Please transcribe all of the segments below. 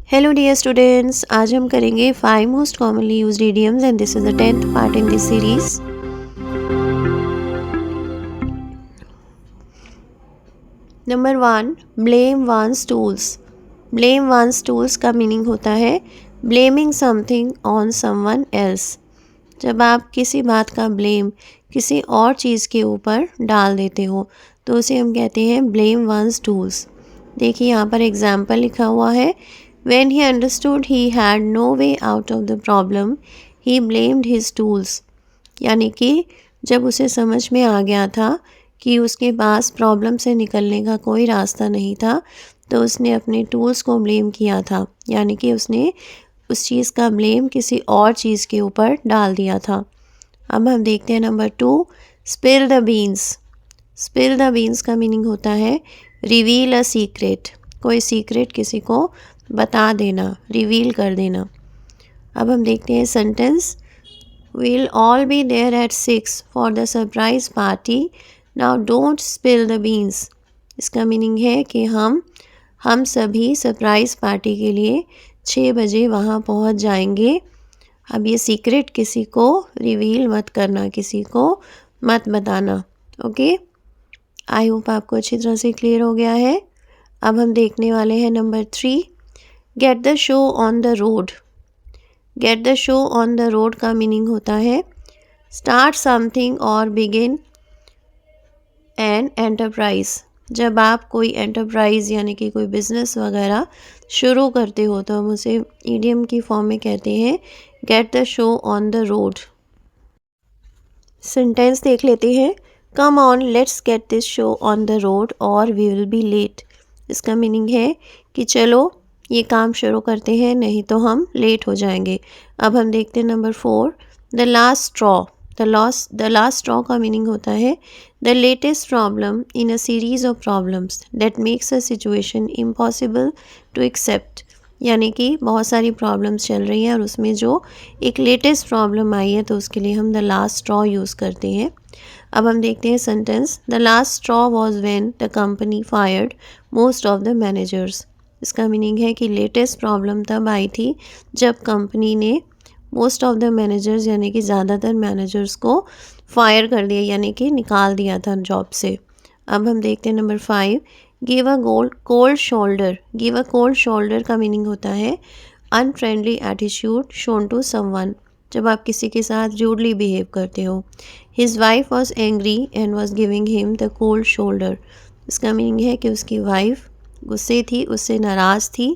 Hello dear students, आज हम करेंगे 5 most commonly used idioms and this is the 10th part in this series. Number 1, blame one's tools. Blame one's tools का meaning होता है blaming something on someone else. जब आप किसी बात का ब्लेम किसी और चीज़ के ऊपर डाल देते हो तो उसे हम कहते हैं ब्लेम वंस टूल्स। देखिए यहाँ पर एग्जाम्पल लिखा हुआ है, When he understood he had no way out of the problem, he blamed his tools। यानी कि जब उसे समझ में आ गया था कि उसके पास प्रॉब्लम से निकलने का कोई रास्ता नहीं था तो उसने अपने टूल्स को ब्लेम किया था, यानी कि उसने उस चीज़ का ब्लेम किसी और चीज़ के ऊपर डाल दिया था। अब हम देखते हैं number 2, spill the beans. Spill the beans का मीनिंग होता है रिवील अ सीक्रेट। कोई सीक्रेट किसी को बता देना, रिवील कर देना। अब हम देखते हैं sentence, we'll all be there at 6 for the surprise party, now don't spill the beans. इसका मीनिंग है कि हम सभी सरप्राइज पार्टी के लिए 6 बजे वहाँ पहुँच जाएंगे। अब ये सीक्रेट किसी को रिवील मत करना, किसी को मत बताना। ओके, आई होप आपको अच्छी तरह से क्लियर हो गया है। अब हम देखने वाले हैं number 3, get the show on the road. Get the show on the road का मीनिंग होता है स्टार्ट समथिंग और बिगिन एन एंटरप्राइज। जब आप कोई एंटरप्राइज यानी कि कोई बिजनेस वगैरह शुरू करते हो तो हम उसे ईडियम की फॉर्म में कहते हैं get the show on the road. Sentence देख लेते हैं, come on let's get this show on the road और वी विल बी लेट। इसका मीनिंग है कि चलो ये काम शुरू करते हैं, नहीं तो हम लेट हो जाएंगे। अब हम देखते हैं number 4, the last straw. The last straw का मीनिंग होता है the latest problem in a series of problems that makes a situation impossible to accept. यानी कि बहुत सारी प्रॉब्लम्स चल रही हैं और उसमें जो एक लेटेस्ट प्रॉब्लम आई है तो उसके लिए हम द लास्ट स्ट्रॉ यूज़ करते हैं। अब हम देखते हैं sentence, the last straw was when the company fired most of the managers. इसका मीनिंग है कि लेटेस्ट प्रॉब्लम तब आई थी जब कंपनी ने मोस्ट ऑफ द मैनेजर्स यानी कि ज़्यादातर मैनेजर्स को फायर कर दिया, यानी कि निकाल दिया था जॉब से। अब हम देखते हैं number 5, give a cold shoulder. Give a cold shoulder का मीनिंग होता है unfriendly attitude shown to someone. जब आप किसी के साथ रूडली बिहेव करते हो। His wife was angry and was giving him the cold shoulder. इसका मीनिंग है कि उसकी वाइफ गुस्से थी, उससे नाराज़ थी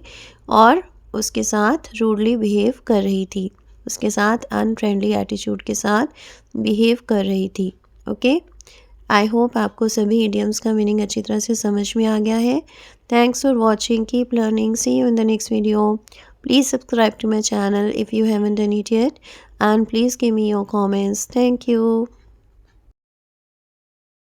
और उसके साथ रूडली बिहेव कर रही थी, उसके साथ अनफ्रेंडली एटीट्यूड के साथ बिहेव कर रही थी। ओके, आई होप आपको सभी इडियम्स का मीनिंग अच्छी तरह से समझ में आ गया है। Thanks for watching, keep learning, see you in the next video. Please subscribe to my channel if you haven't done it yet and please give me your comments. Thank you.